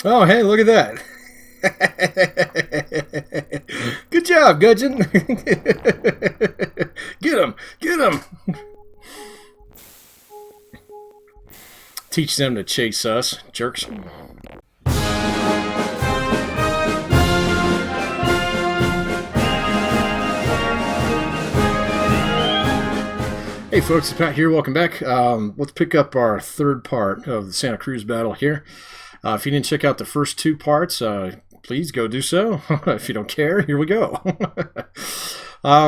Oh, hey, look at that. Good job, Gudgeon. Get him. Get him. Teach them to chase us, jerks. Hey folks, it's Pat here. Welcome back. Let's pick up our third part of the Santa Cruz battle here. If you didn't check out the first two parts, please go do so. If you don't care, here we go.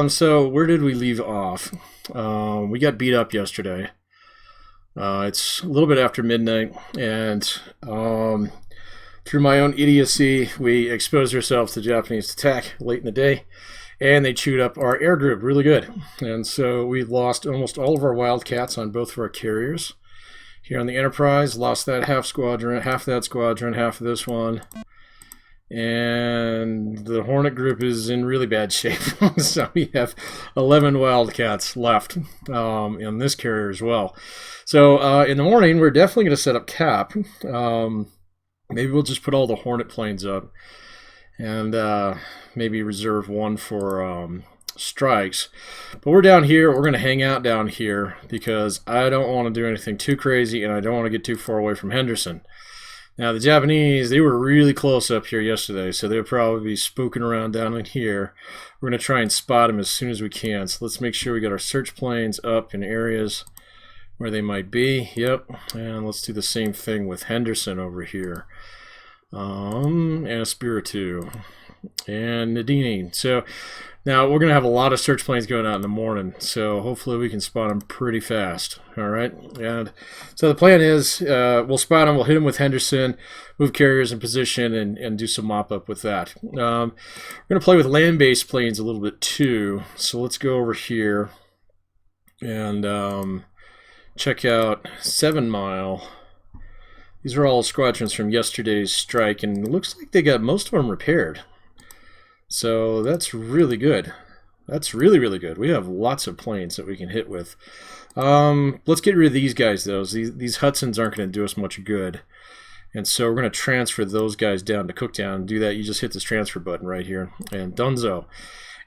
So where did we leave off? We got beat up yesterday. It's a little bit after midnight, and through my own idiocy, we exposed ourselves to Japanese attack late in the day, and they chewed up our air group really good. And so we lost almost all of our Wildcats on both of our carriers. Here on the Enterprise, lost that half squadron, half that squadron, half of this one. And the Hornet group is in really bad shape. So we have 11 Wildcats left in this carrier as well. So in the morning, we're definitely going to set up cap. Maybe we'll just put all the Hornet planes up and maybe reserve one for strikes. But we're down here. We're going to hang out down here because I don't want to do anything too crazy and I don't want to get too far away from Henderson. Now, the Japanese, they were really close up here yesterday, so they'll probably be spooking around down in here. We're going to try and spot them as soon as we can. So let's make sure we got our search planes up in areas where they might be. Yep, and let's do the same thing with Henderson over here. And Espiritu and Nadine. So now we're going to have a lot of search planes going out in the morning, so hopefully we can spot them pretty fast. All right, and so the plan is we'll spot them, we'll hit them with Henderson, move carriers in position, and do some mop-up with that. We're going to play with land-based planes a little bit too, so let's go over here and check out 7 Mile. These are all squadrons from yesterday's strike, and it looks like they got most of them repaired. So that's really good. That's really, really good. We have lots of planes that we can hit with. Let's get rid of these guys, though. These Hudsons aren't going to do us much good. And so we're going to transfer those guys down to Cooktown. And do that, you just hit this transfer button right here. And donezo.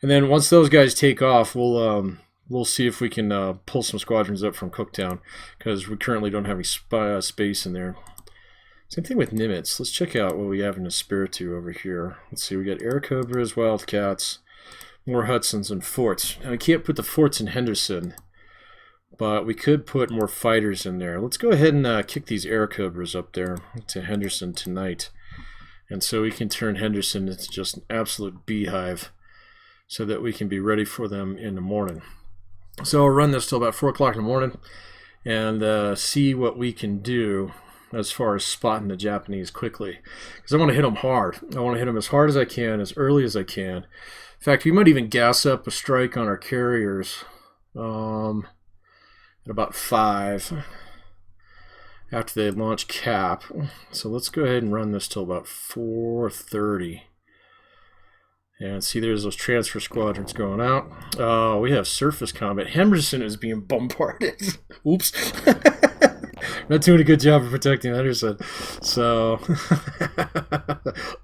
And then once those guys take off, we'll see if we can pull some squadrons up from Cooktown, because we currently don't have any space in there. Same thing with Nimitz. Let's check out what we have in Espiritu over here. Let's see, we got Air Cobras, Wildcats, more Hudsons, and forts. Now, we can't put the forts in Henderson, but we could put more fighters in there. Let's go ahead and kick these Air Cobras up there to Henderson tonight. And so we can turn Henderson into just an absolute beehive so that we can be ready for them in the morning. So I'll run this till about 4 o'clock in the morning and see what we can do as far as spotting the Japanese quickly, because I want to hit them hard. I want to hit them as hard as I can, as early as I can. In fact, we might even gas up a strike on our carriers at about 5 after they launch cap. So let's go ahead and run this till about 4:30. And see, there's those transfer squadrons going out. Oh, we have surface combat. Henderson is being bombarded. Oops. Not doing a good job of protecting Henderson. So,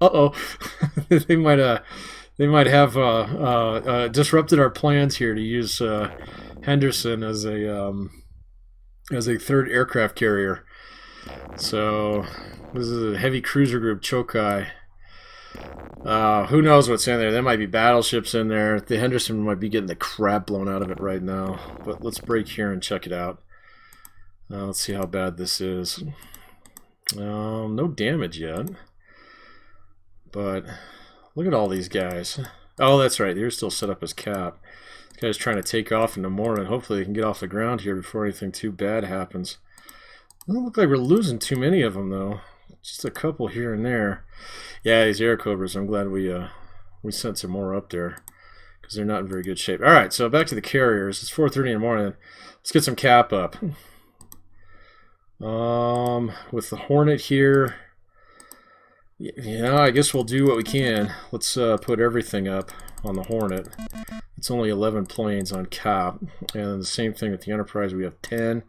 uh-oh. they might have disrupted our plans here to use Henderson as a third aircraft carrier. So this is a heavy cruiser group, Chokai. Who knows what's in there? There might be battleships in there. The Henderson might be getting the crap blown out of it right now. But let's break here and check it out. Let's see how bad this is. No damage yet. But look at all these guys. Oh, that's right. They're still set up as cap. This guy's trying to take off in the morning. Hopefully they can get off the ground here before anything too bad happens. Doesn't look like we're losing too many of them, though. Just a couple here and there. Yeah, these Air Cobras, I'm glad we sent some more up there, because they're not in very good shape. All right, so back to the carriers. It's 4:30 in the morning. Let's get some cap up. With the Hornet here, I guess we'll do what we can. Let's put everything up on the Hornet. It's only 11 planes on cap, and the same thing with the Enterprise. We have 10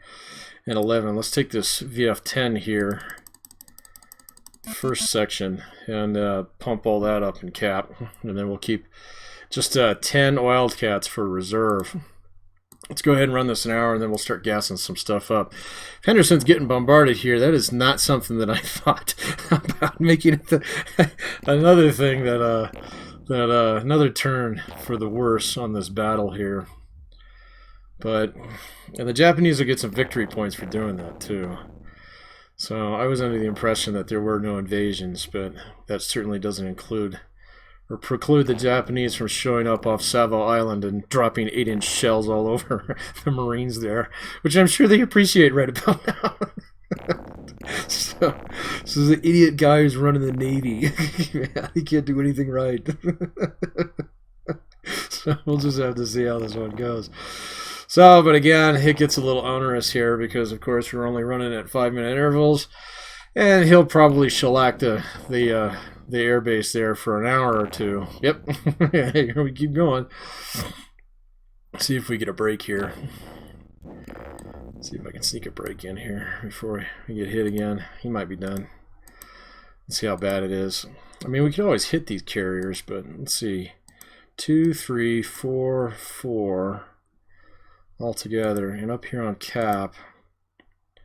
and 11. Let's take this VF-10 here first section and pump all that up in cap, and then we'll keep just 10 Wildcats for reserve. Let's go ahead and run this an hour, and then we'll start gassing some stuff up. If Henderson's getting bombarded here, that is not something that I thought about making it another thing that another turn for the worse on this battle here. But and the Japanese will get some victory points for doing that too. So I was under the impression that there were no invasions, but that certainly doesn't include or preclude the Japanese from showing up off Savo Island and dropping 8-inch shells all over the Marines there, which I'm sure they appreciate right about now. So the idiot guy who's running the Navy, he can't do anything right. So we'll just have to see how this one goes. So, but again, it gets a little onerous here because, of course, we're only running at 5-minute intervals, and he'll probably shellac the airbase there for an hour or two. Yep. Here we keep going. See if we get a break here. See if I can sneak a break in here before we get hit again. He might be done. Let's see how bad it is. I mean, we could always hit these carriers, but let's see. 2, 3, 4, 4 all together. And up here on cap, I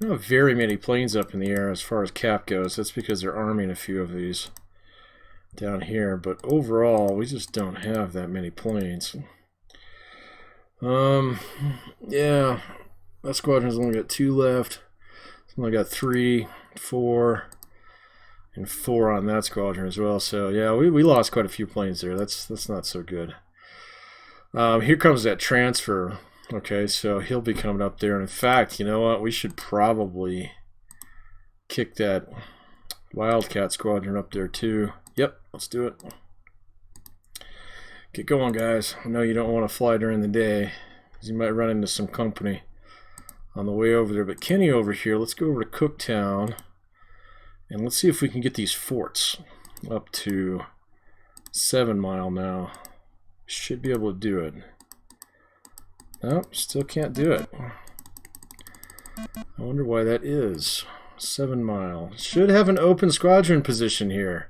don't have very many planes up in the air as far as cap goes. That's because they're arming a few of these down here. But overall, we just don't have that many planes. Yeah, that squadron's only got 2 left. It's only got 3, 4, and 4 on that squadron as well. So yeah, we lost quite a few planes there. That's not so good. Here comes that transfer. Okay, so he'll be coming up there. And in fact, you know what? We should probably kick that Wildcat squadron up there too. Yep, let's do it. Get going, guys. I know you don't want to fly during the day because you might run into some company on the way over there. But Kenny over here, let's go over to Cooktown and let's see if we can get these forts up to 7 Mile now. Should be able to do it. Nope, still can't do it. I wonder why that is. 7 Mile. Should have an open squadron position here.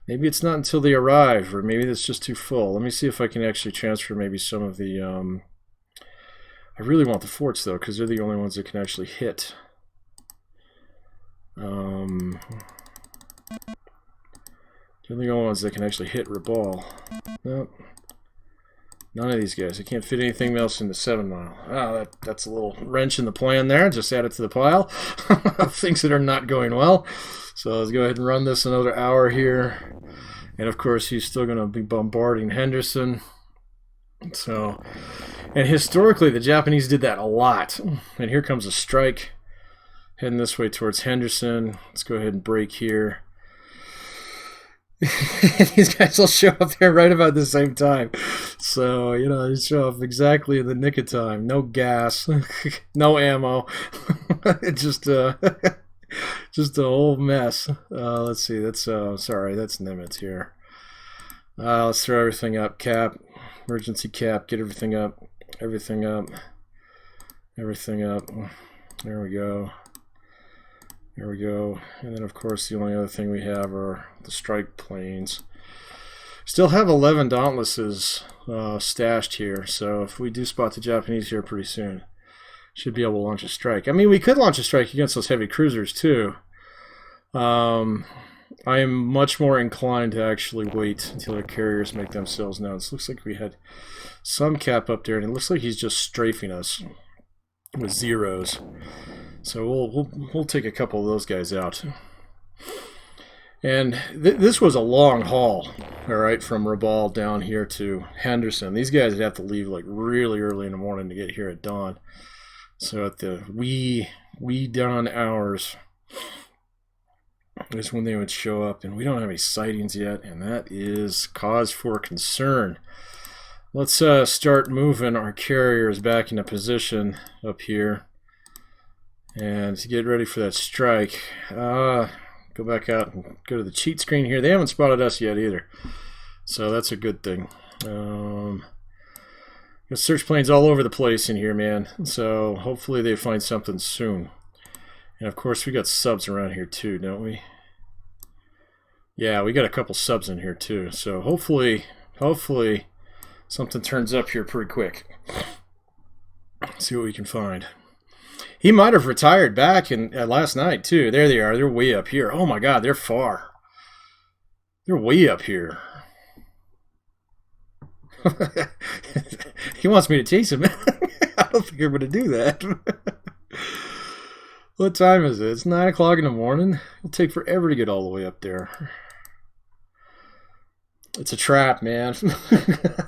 Maybe it's not until they arrive, or maybe it's just too full. Let me see if I can actually transfer maybe some of the... I really want the forts, though, because they're the only ones that can actually hit. They're the only ones that can actually hit Rabaul. Nope. None of these guys. I can't fit anything else into 7 Mile. Ah, that's a little wrench in the plan there. Just add it to the pile of things that are not going well. So let's go ahead and run this another hour here. And of course, he's still going to be bombarding Henderson. So, and historically, the Japanese did that a lot. And here comes a strike heading this way towards Henderson. Let's go ahead and break here. These guys will show up there right about the same time. So, you know, they show up exactly in the nick of time. No gas, no ammo. just a whole mess. Let's see, that's sorry, that's Nimitz here. Let's throw everything up. Cap, emergency cap, get everything up. Everything up. Everything up. There we go. There we go. And then, of course, the only other thing we have are the strike planes. Still have 11 Dauntlesses stashed here, so if we do spot the Japanese here pretty soon, should be able to launch a strike. I mean, we could launch a strike against those heavy cruisers, too. I am much more inclined to actually wait until our carriers make themselves known. It looks like we had some cap up there, and it looks like he's just strafing us with zeros. So we'll take a couple of those guys out. And this was a long haul, all right, from Rabaul down here to Henderson. These guys would have to leave like really early in the morning to get here at dawn. So at the wee dawn hours is when they would show up, and we don't have any sightings yet, and that is cause for concern. Let's start moving our carriers back into position up here. And to get ready for that strike, go back out and go to the cheat screen here. They haven't spotted us yet either, so that's a good thing. Got search planes all over the place in here, man. So hopefully they find something soon. And of course we got subs around here too, don't we? Yeah, we got a couple subs in here too, so hopefully something turns up here pretty quick. See what we can find. He might have retired back in last night too. There they are. They're way up here. Oh my God, they're far. They're way up here. He wants me to chase him. I don't think I'm going to do that. What time is it? It's 9 o'clock in the morning. It'll take forever to get all the way up there. It's a trap, man.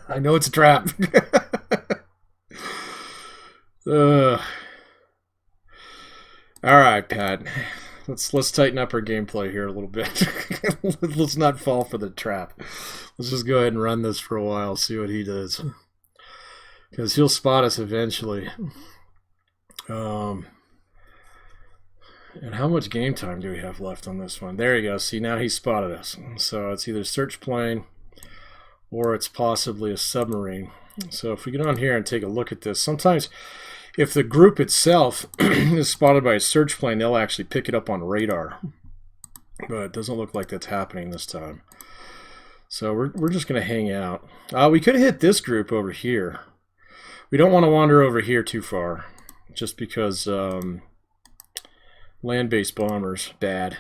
I know it's a trap. All right, Pat. Let's tighten up our gameplay here a little bit. Let's not fall for the trap. Let's just go ahead and run this for a while, see what he does. Because he'll spot us eventually. And how much game time do we have left on this one? There you go. See, now he spotted us. So it's either search plane or it's possibly a submarine. So if we get on here and take a look at this, sometimes if the group itself is spotted by a search plane, they'll actually pick it up on radar. But it doesn't look like that's happening this time. So we're just going to hang out. We could have hit this group over here. We don't want to wander over here too far, just because land-based bombers, bad.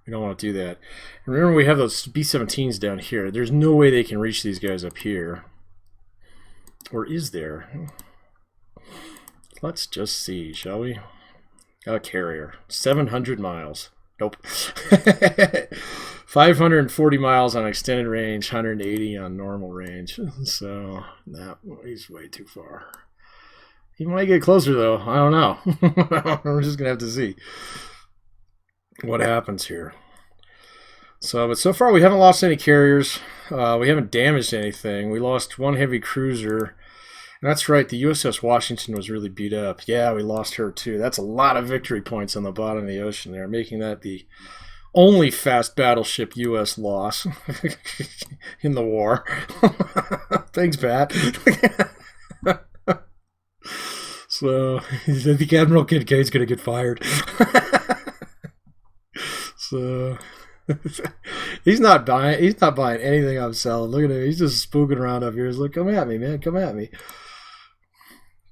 We don't want to do that. And remember, we have those B-17s down here. There's no way they can reach these guys up here. Or is there? Let's just see, shall we? A carrier. 700 miles. Nope. 540 miles on extended range, 180 on normal range. So, he's way too far. He might get closer, though. I don't know. We're just going to have to see what happens here. But so far we haven't lost any carriers. We haven't damaged anything. We lost one heavy cruiser. And that's right, the USS Washington was really beat up. Yeah, we lost her too. That's a lot of victory points on the bottom of the ocean there, making that the only fast battleship U.S. loss in the war. Thanks, Pat. So, I think Admiral Kincaid's going to get fired. So, he's not buying anything I'm selling. Look at him. He's just spooking around up here. He's like, come at me, man. Come at me.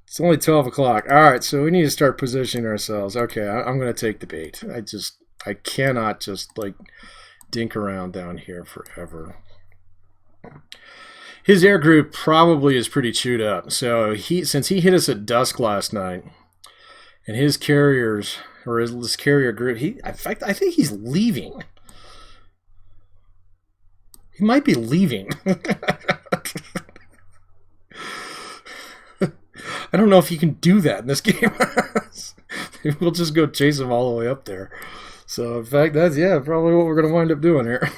It's only 12 o'clock. All right, so we need to start positioning ourselves. Okay, I'm going to take the bait. I cannot just, like, dink around down here forever. His air group probably is pretty chewed up. So since he hit us at dusk last night, and his carriers, or his carrier group, in fact, I think he's leaving. He might be leaving. I don't know if you can do that in this game. We'll just go chase him all the way up there. So, in fact, that's, yeah, probably what we're going to wind up doing here.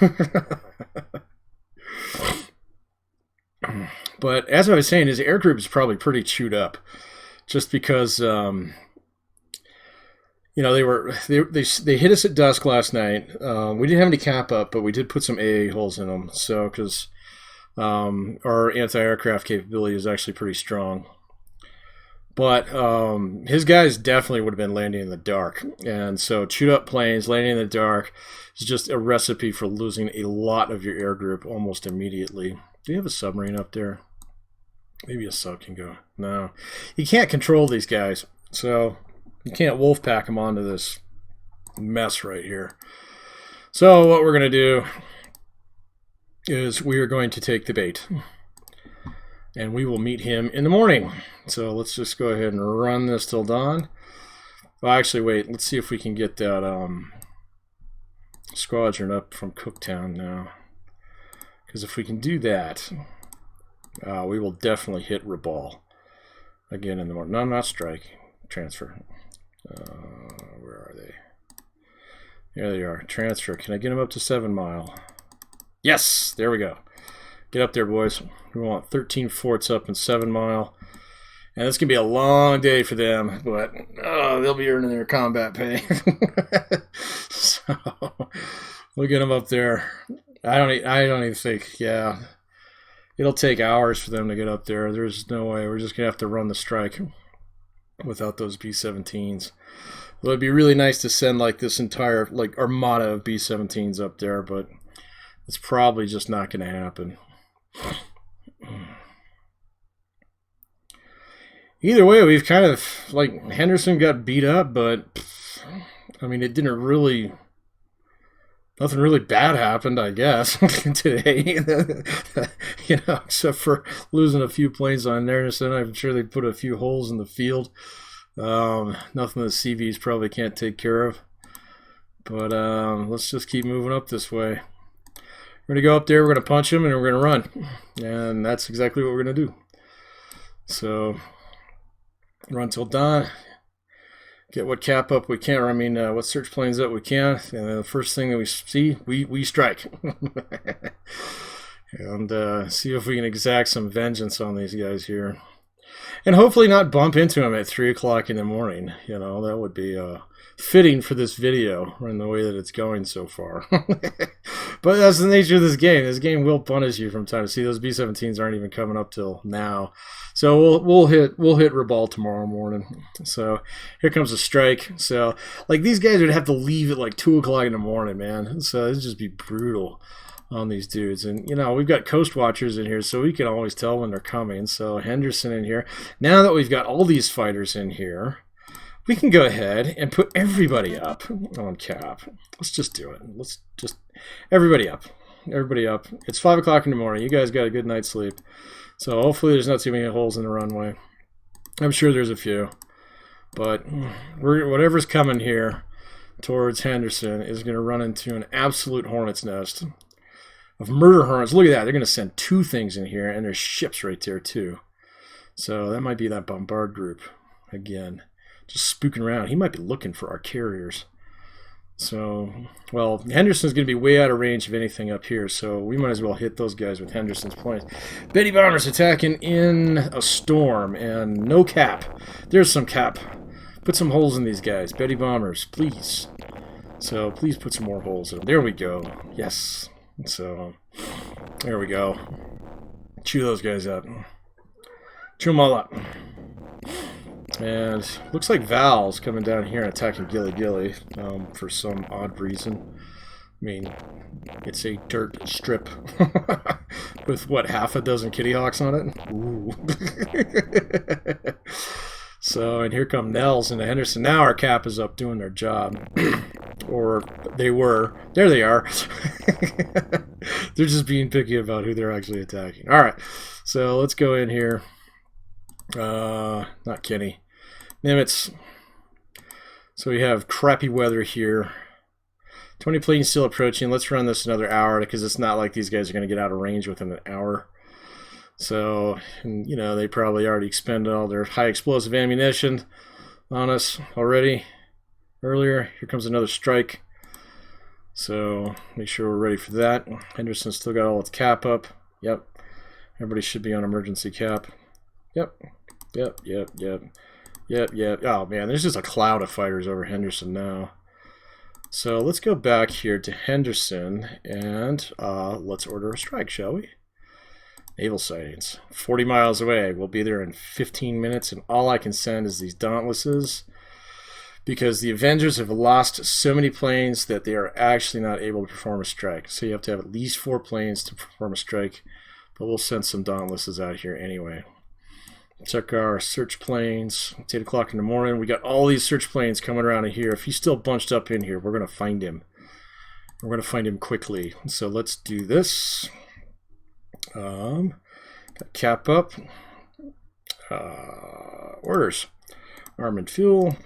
But as I was saying, his air group is probably pretty chewed up. Just because, you know, they hit us at dusk last night. We didn't have any cap up, but we did put some AA holes in them. So, because our anti-aircraft capability is actually pretty strong. But his guys definitely would have been landing in the dark. And so chewed up planes, landing in the dark is just a recipe for losing a lot of your air group almost immediately. Do you have a submarine up there? Maybe a sub can go. No. You can't control these guys. So you can't wolf pack them onto this mess right here. So what we're going to do is we are going to take the bait. And we will meet him in the morning. So let's just go ahead and run this till dawn. Well, actually, wait. Let's see if we can get that squadron up from Cooktown now. Because if we can do that, we will definitely hit Rabaul again in the morning. No, not strike. Transfer. Where are they? There they are. Transfer. Can I get them up to 7 Mile? Yes! There we go. Get up there, boys. We want 13 forts up in 7 Mile. And it's going to be a long day for them, but they'll be earning their combat pay. So we'll get them up there. I don't even think, yeah. It'll take hours for them to get up there. There's no way. We're just going to have to run the strike without those B-17s. Well, it'd be really nice to send like this entire like armada of B-17s up there, but It's probably just not going to happen. Either way, we've kind of, like, Henderson got beat up, but, I mean, it didn't really, nothing really bad happened, I guess, today. You know, except for losing a few planes on Henderson. I'm sure they put a few holes in the field. Nothing the CVs probably can't take care of. But let's just keep moving up this way. We're going to go up there, we're going to punch him, and we're going to run. And that's exactly what we're going to do. So, run till dawn. Get what cap up we can, or I mean, what search planes up we can. And then the first thing that we see, we strike. And see if we can exact some vengeance on these guys here. And hopefully not bump into them at 3 o'clock in the morning. You know, that would be fitting for this video in the way that it's going so far. But that's the nature of this game. This game will punish you from time to see. Those B-17s aren't even coming up till now. So we'll hit Rabaul tomorrow morning. So here comes a strike. So like these guys would have to leave at like 2 o'clock in the morning, man. So it'd just be brutal on these dudes. And you know, we've got coast watchers in here, so we can always tell when they're coming. So Henderson in here. Now that we've got all these fighters in here, we can go ahead and put everybody up on cap. Let's just do it. Let's just everybody up. Everybody up. It's 5 o'clock in the morning. You guys got a good night's sleep. So hopefully there's not too many holes in the runway. I'm sure there's a few. But whatever's coming here towards Henderson is going to run into an absolute hornet's nest of murder hornets. Look at that. They're going to send 2 things in here, and there's ships right there too. So that might be that bombard group again. Just spooking around. He might be looking for our carriers. So, well, Henderson's going to be way out of range of anything up here, so we might as well hit those guys with Henderson's planes. Betty bombers attacking in a storm, and no cap. There's some cap. Put some holes in these guys. Betty bombers, please. So, please put some more holes in them. There we go. Yes. So, there we go. Chew those guys up. Chew them all up. And looks like Val's coming down here and attacking Gilly Gilly for some odd reason. I mean, it's a dirt strip with, what, half a dozen Kitty Hawks on it? Ooh. So, and here come Nels and Henderson. Now our cap is up doing their job. Or they were. There they are. They're just being picky about who they're actually attacking. Alright, so let's go in here. Not Kenny. Nimitz. So we have crappy weather here. 20 planes still approaching. Let's run this another hour because it's not like these guys are going to get out of range within an hour. So, and, you know, they probably already expended all their high explosive ammunition on us already. Earlier, here comes another strike. So, make sure we're ready for that. Henderson's still got all its cap up. Yep. Everybody should be on emergency cap. Yep. Yep. Oh, man, there's just a cloud of fighters over Henderson now. So let's go back here to Henderson and let's order a strike, shall we? Naval sightings. 40 miles away. We'll be there in 15 minutes, and all I can send is these Dauntlesses because the Avengers have lost so many planes that they are actually not able to perform a strike. So you have to have at least 4 planes to perform a strike, but we'll send some Dauntlesses out here anyway. Check our search planes. It's 8 o'clock in the morning. We got all these search planes coming around in here. If he's still bunched up in here, we're going to find him. We're going to find him quickly. So let's do this. Got cap up. Orders. Arm and fuel.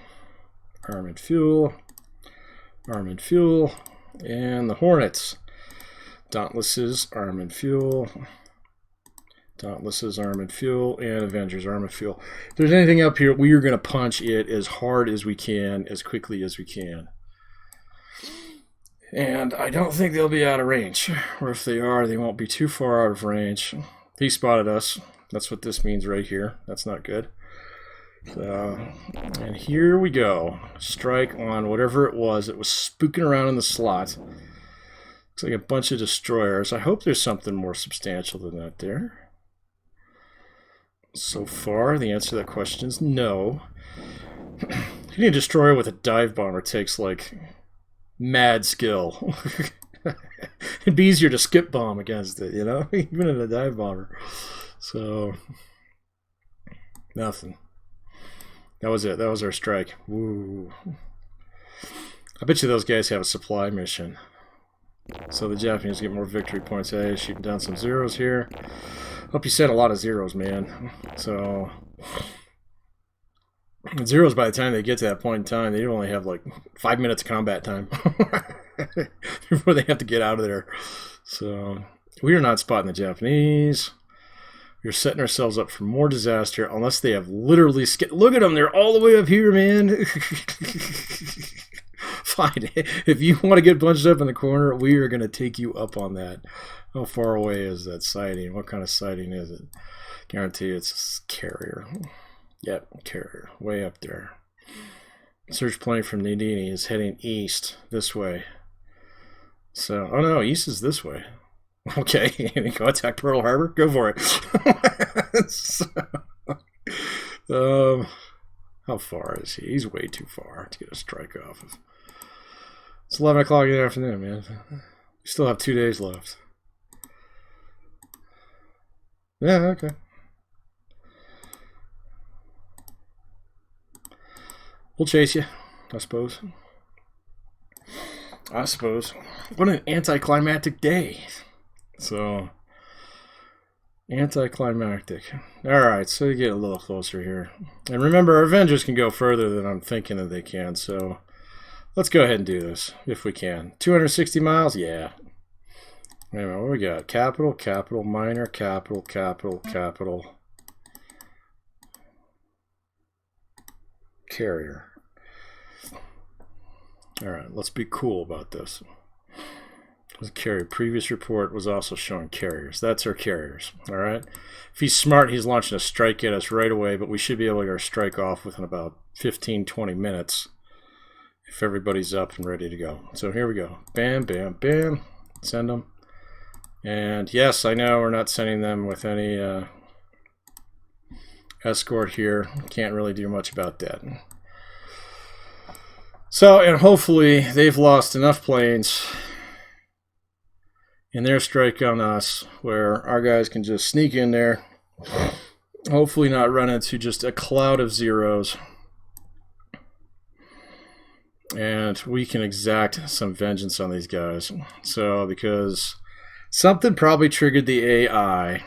Arm and fuel. Arm and fuel. And the Hornets. Dauntlesses, arm and fuel. Dauntlesses, arm and fuel, and Avengers, arm and fuel. If there's anything up here, we are going to punch it as hard as we can, as quickly as we can. And I don't think they'll be out of range. Or if they are, they won't be too far out of range. He spotted us. That's what this means right here. That's not good. And here we go. Strike on whatever it was. It was spooking around in the slot. Looks like a bunch of destroyers. I hope there's something more substantial than that there. So far, the answer to that question is no. Hitting a destroyer with a dive bomber takes, like, mad skill. It'd be easier to skip bomb against it, you know, even in a dive bomber. So, nothing. That was it. That was our strike. Woo. I bet you those guys have a supply mission. So the Japanese get more victory points. Hey, shooting down some zeros here. Hope you sent a lot of zeros, man. So, zeros, by the time they get to that point in time, they only have like 5 minutes of combat time before they have to get out of there. So, we are not spotting the Japanese. We're setting ourselves up for more disaster unless they have literally... Look at them, they're all the way up here, man. Fine. If you want to get bunched up in the corner, we are going to take you up on that. How far away is that sighting? What kind of sighting is it? Guarantee it's a carrier. Yep, carrier. Way up there. Search plane from Nidini is heading east, this way. So, oh no, east is this way. Okay, go attack Pearl Harbor? Go for it. So, how far is he? He's way too far to get a strike off of. It's 11 o'clock in the afternoon, man. We still have 2 days left. Yeah, okay. We'll chase you, I suppose. I suppose. What an anticlimactic day. So, anticlimactic. Alright, so you get a little closer here. And remember, our Avengers can go further than I'm thinking that they can, so let's go ahead and do this, if we can. 260 miles? Yeah. Wait a minute, what do we got? Capital, capital, minor, capital, capital, capital. Carrier. Alright, let's be cool about this. Carrier. Previous report was also showing carriers. That's our carriers. Alright. If he's smart, he's launching a strike at us right away, but we should be able to get our strike off within about 15-20 minutes if everybody's up and ready to go. So here we go. Bam, bam, bam. Send them. And yes, I know we're not sending them with any escort here. Can't really do much about that. So, and hopefully they've lost enough planes in their strike on us where our guys can just sneak in there, hopefully not run into just a cloud of zeros, and we can exact some vengeance on these guys. So because something probably triggered the AI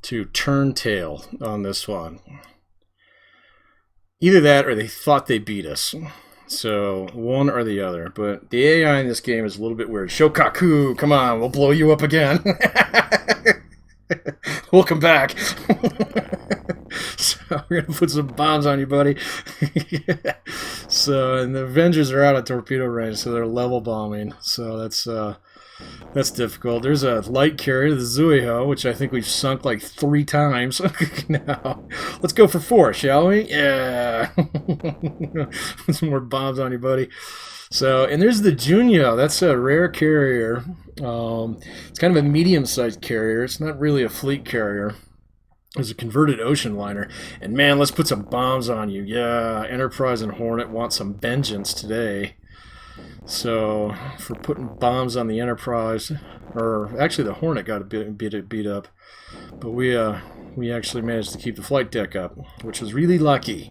to turn tail on this one. Either that or they thought they beat us. So, one or the other. But the AI in this game is a little bit weird. Shokaku, come on, we'll blow you up again. We'll come back. So, we're going to put some bombs on you, buddy. So, and the Avengers are out of torpedo range, so they're level bombing. So, that's difficult. There's a light carrier, the Zuiho, which I think we've sunk like 3 times. Now, let's go for 4, shall we? Yeah. Put some more bombs on you, buddy. So, and there's the Junyo. That's a rare carrier. It's kind of a medium-sized carrier. It's not really a fleet carrier. It's a converted ocean liner. And man, let's put some bombs on you. Yeah, Enterprise and Hornet want some vengeance today. So, for putting bombs on the Enterprise, or actually the Hornet got a bit beat up, but we actually managed to keep the flight deck up, which was really lucky.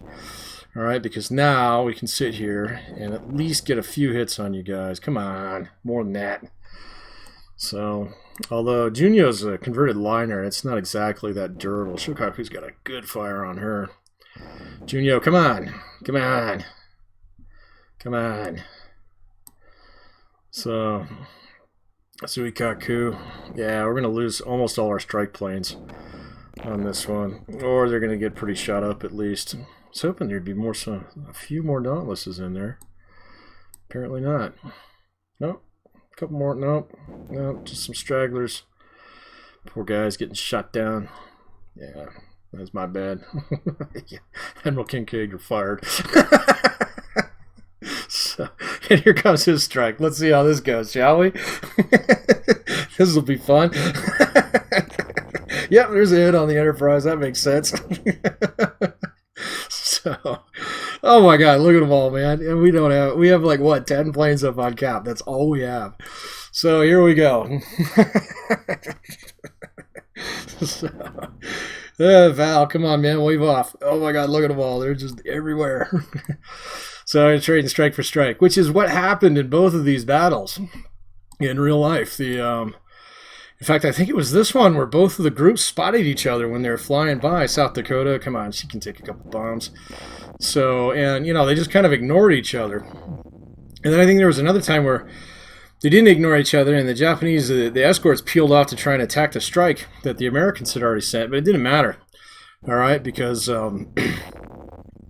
All right, because now we can sit here and at least get a few hits on you guys. Come on, more than that. So, although Junyo's a converted liner, it's not exactly that durable. Shokaku's got a good fire on her. Junyo, come on, come on, come on. So, Suikaku, yeah, we're going to lose almost all our strike planes on this one. Or they're going to get pretty shot up at least. I was hoping there'd be a few more Dauntlesses in there. Apparently not. Nope. A couple more. Nope. Nope. Just some stragglers. Poor guys getting shot down. Yeah, that's my bad. Admiral Kincaid, you're fired. So, and here comes his strike. Let's see how this goes, shall we? This will be fun. Yep, there's a hit on the Enterprise. That makes sense. So, oh my God, look at them all, man. And we have like, what, 10 planes up on cap. That's all we have. So here we go. So, Val, come on, man, wave off. Oh my God, look at them all. They're just everywhere. So I'm trading strike for strike, which is what happened in both of these battles in real life. In fact, I think it was this one where both of the groups spotted each other when they were flying by. South Dakota, come on, she can take a couple bombs. So, and, they just kind of ignored each other. And then I think there was another time where they didn't ignore each other, and the Japanese, the escorts peeled off to try and attack the strike that the Americans had already sent, but it didn't matter, all right, because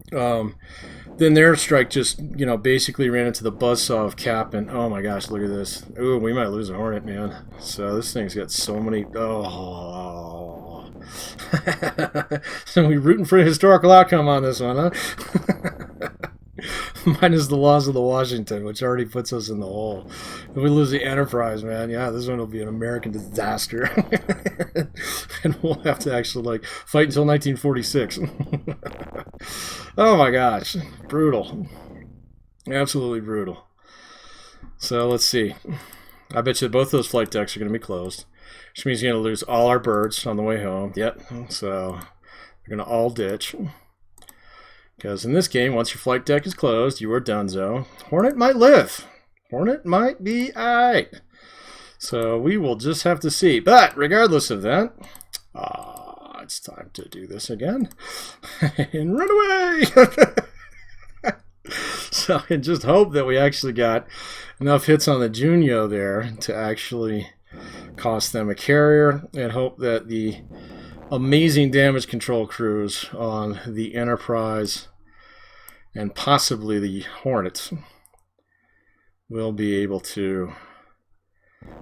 then their strike just, basically ran into the buzzsaw of Cap, and oh my gosh, look at this. Ooh, we might lose a Hornet, man. So this thing's got so many, oh. So we rooting for a historical outcome on this one, huh? Minus the laws of the Washington, which already puts us in the hole. If we lose the Enterprise, man, yeah, this one will be an American disaster. And we'll have to actually, fight until 1946. Oh my gosh. Brutal. Absolutely brutal. So let's see. I bet you both those flight decks are going to be closed, which means you're going to lose all our birds on the way home. Yep. So we're going to all ditch. Because in this game, once your flight deck is closed, you are donezo. Hornet might live. Hornet might be alright. So we will just have to see. But regardless of that, it's time to do this again. And run away! So, and just hope that we actually got enough hits on the Junio there to actually cost them a carrier, and hope that the amazing damage control crews on the Enterprise and possibly the Hornets will be able to.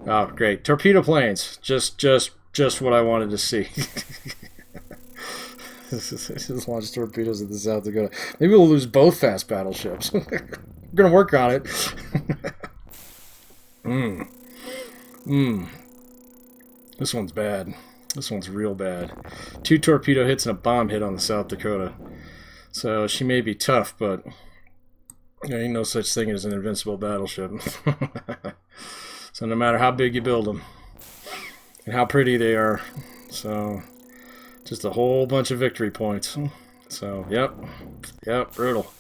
Oh, great. Torpedo planes. Just what I wanted to see. Just launch torpedoes at the South Dakota. Maybe we'll lose both fast battleships. We're going to work on it. This one's bad. This one's real bad. 2 torpedo hits and a bomb hit on the South Dakota. So she may be tough, but there ain't no such thing as an invincible battleship. So no matter how big you build them and how pretty they are, so just a whole bunch of victory points. So yep, brutal.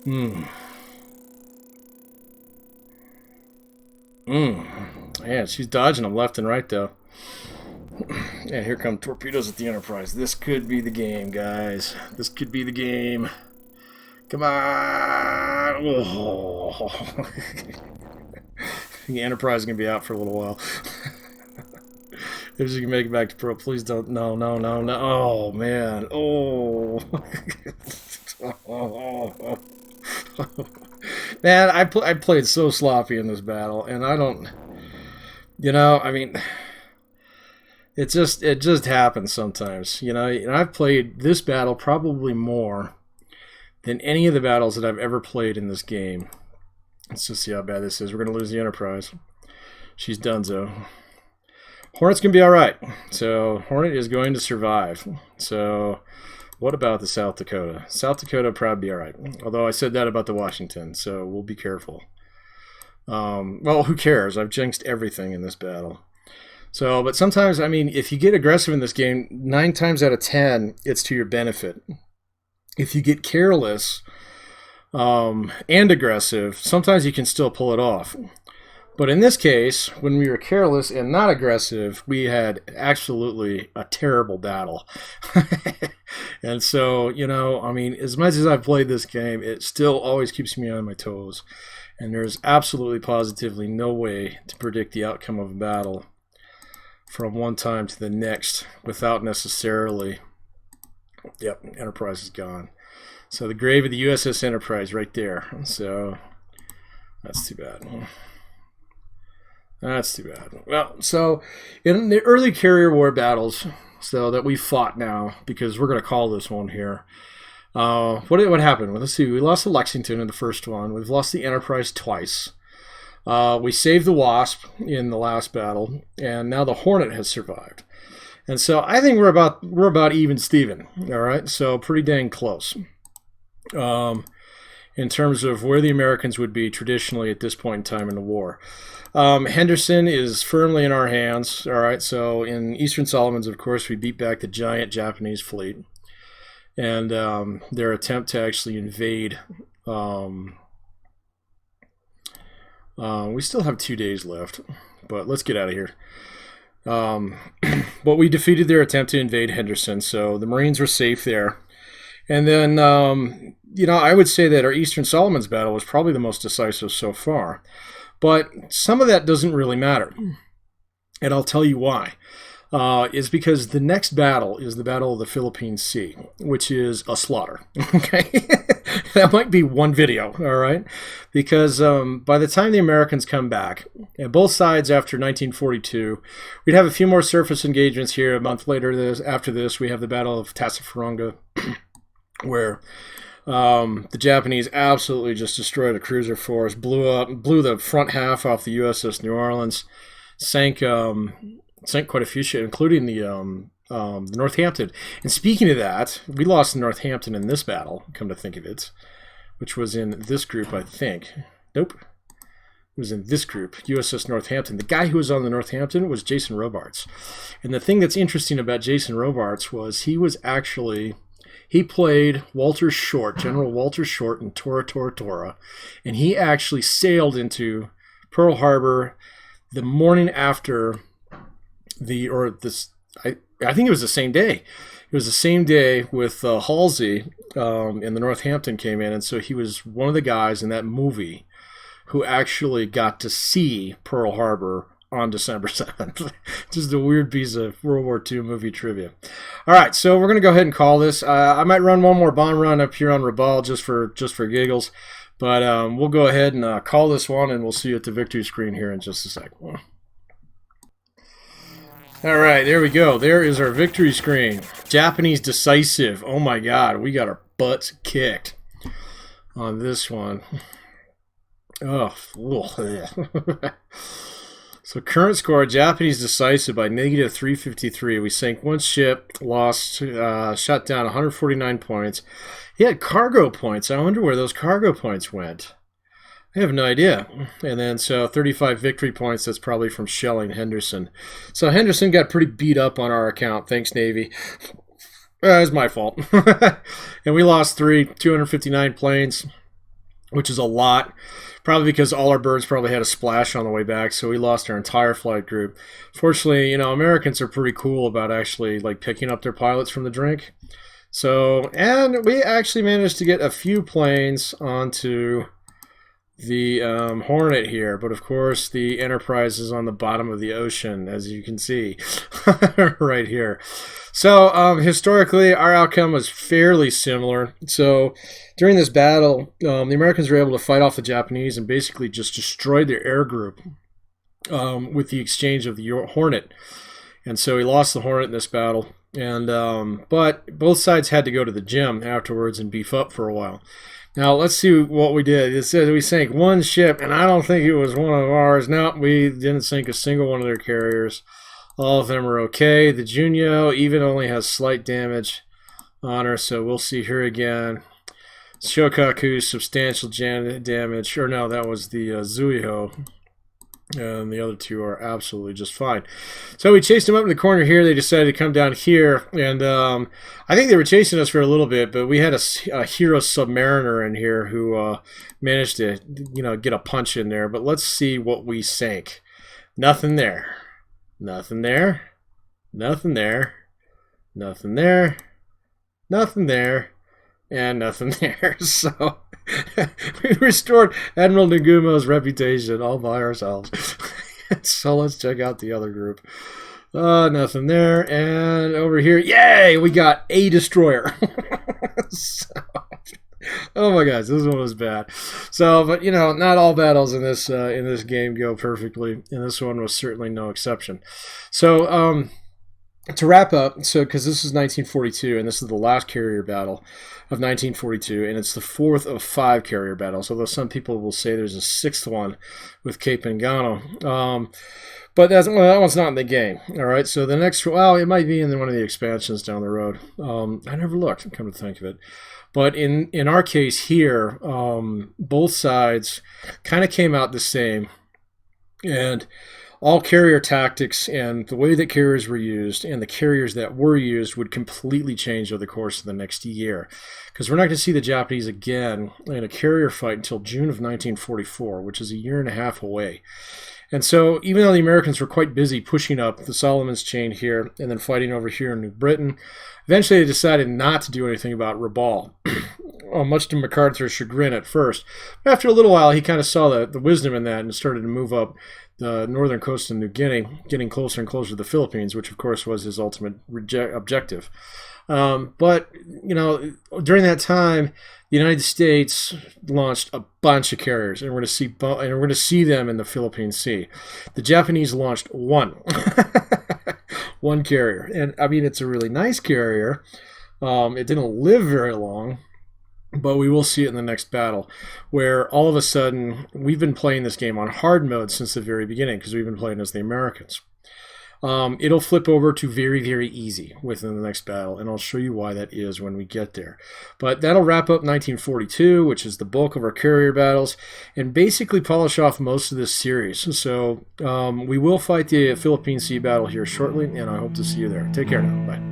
Man, she's dodging them left and right though. And here come torpedoes at the Enterprise. This could be the game, guys. This could be the game. Come on! Oh. The Enterprise is going to be out for a little while. If she can make it back to Pro, please don't. No. Oh, man. Oh. Man, I played so sloppy in this battle, and I don't... I mean... It just happens sometimes, and I've played this battle probably more than any of the battles that I've ever played in this game. Let's just see how bad this is. We're going to lose the Enterprise. She's donezo. Hornet's going to be all right. So Hornet is going to survive. So what about the South Dakota? South Dakota will probably be all right. Although I said that about the Washington, so we'll be careful. Well, who cares? I've jinxed everything in this battle. So, but sometimes, I mean, if you get aggressive in this game, 9 times out of 10, it's to your benefit. If you get careless and aggressive, sometimes you can still pull it off. But in this case, when we were careless and not aggressive, we had absolutely a terrible battle. And so, I mean, as much as I've played this game, it still always keeps me on my toes. And there's absolutely positively no way to predict the outcome of a battle from one time to the next without necessarily... Yep, Enterprise is gone. So the grave of the USS Enterprise right there. So that's too bad. That's too bad. Well, so in the early carrier war battles, so that we fought now, because we're going to call this one here, what happened? Well, let's see. We lost the Lexington in the first one. We've lost the Enterprise twice. We saved the Wasp in the last battle, and now the Hornet has survived. And so I think we're about even Steven. All right, so pretty dang close. And in terms of where the Americans would be traditionally at this point in time in the war. Henderson is firmly in our hands. All right, so in Eastern Solomons, of course, we beat back the giant Japanese fleet, and their attempt to actually invade. We still have 2 days left, but let's get out of here. But we defeated their attempt to invade Henderson, so the Marines were safe there. And then, I would say that our Eastern Solomons battle was probably the most decisive so far. But some of that doesn't really matter. And I'll tell you why. Is because the next battle is the Battle of the Philippine Sea, which is a slaughter. Okay? That might be one video, all right? Because by the time the Americans come back, and both sides after 1942, we'd have a few more surface engagements here. A month later, after this, we have the Battle of Tassafaronga, where the Japanese absolutely just destroyed a cruiser force, blew the front half off the USS New Orleans, sank quite a few ships, including the Northampton. And speaking of that, we lost the Northampton in this battle, come to think of it, which was in this group, I think. Nope. It was in this group, USS Northampton. The guy who was on the Northampton was Jason Robarts. And the thing that's interesting about Jason Robarts was he played Walter Short, General Walter Short in Tora Tora Tora, and he actually sailed into Pearl Harbor the morning after I think it was the same day. It was the same day with Halsey and the Northampton came in, and so he was one of the guys in that movie who actually got to see Pearl Harbor on December 7th. Just a weird piece of World War II movie trivia. All right, so we're going to go ahead and call this. I might run one more bomb run up here on Rabaul just for giggles, but we'll go ahead and call this one, and we'll see you at the victory screen here in just a second. All right, there we go. There is our victory screen. Japanese decisive. Oh my God, we got our butts kicked on this one. Oh, so current score, Japanese decisive by -353. We sank one ship, lost, shot down 149 points. He had cargo points. I wonder where those cargo points went. I have no idea. And then, so 35 victory points, that's probably from shelling Henderson. So Henderson got pretty beat up on our account. Thanks, Navy. It's my fault. And we lost 259 planes, which is a lot. Probably because all our birds probably had a splash on the way back, so we lost our entire flight group. Fortunately, Americans are pretty cool about actually picking up their pilots from the drink. So, and we actually managed to get a few planes onto the Hornet here, but of course the Enterprise is on the bottom of the ocean, as you can see right here. So historically, our outcome was fairly similar. So during this battle, the Americans were able to fight off the Japanese and basically just destroyed their air group with the exchange of the Hornet. And so we lost the Hornet in this battle. And but both sides had to go to the gym afterwards and beef up for a while. Now, let's see what we did. It says we sank one ship, and I don't think it was one of ours. No, we didn't sink a single one of their carriers. All of them are okay. The Junyo even only has slight damage on her, so we'll see her again. Shokaku, substantial damage. Or no, that was the Zuiho. And the other two are absolutely just fine. So we chased them up in the corner here. They decided to come down here. And I think they were chasing us for a little bit, but we had a hero submariner in here who managed to, get a punch in there. But let's see what we sank. Nothing there. Nothing there. Nothing there. Nothing there. Nothing there. And nothing there. So we restored Admiral Nagumo's reputation all by ourselves. So let's check out the other group. Nothing there. And over here, yay! We got a destroyer. So, oh my gosh, this one was bad. So, but not all battles in this game go perfectly, and this one was certainly no exception. So, to wrap up, so because this is 1942, and this is the last carrier battle of 1942, and it's the fourth of 5 carrier battles, although some people will say there's a 6th one with Cape Engano. But that one's not in the game. All right, so the next, well, it might be in one of the expansions down the road. I never looked, come to think of it. But in our case here, both sides kind of came out the same, and all carrier tactics and the way that carriers were used and the carriers that were used would completely change over the course of the next year, because we're not going to see the Japanese again in a carrier fight until June of 1944, which is a year and a half away. And so even though the Americans were quite busy pushing up the Solomon's chain here and then fighting over here in New Britain, eventually they decided not to do anything about Rabaul, much to MacArthur's chagrin at first. But after a little while, he kind of saw the wisdom in that and started to move up the northern coast of New Guinea, getting closer and closer to the Philippines, which of course was his ultimate objective. But, you know, during that time, the United States launched a bunch of carriers, and we're going to see them in the Philippine Sea. The Japanese launched one, one carrier, and I mean it's a really nice carrier. It didn't live very long, but we will see it in the next battle, where all of a sudden we've been playing this game on hard mode since the very beginning because we've been playing as the Americans. It'll flip over to very, very easy within the next battle, and I'll show you why that is when we get there. But that'll wrap up 1942, which is the bulk of our carrier battles, and basically polish off most of this series. So we will fight the Philippine Sea battle here shortly, and I hope to see you there. Take care now. Bye.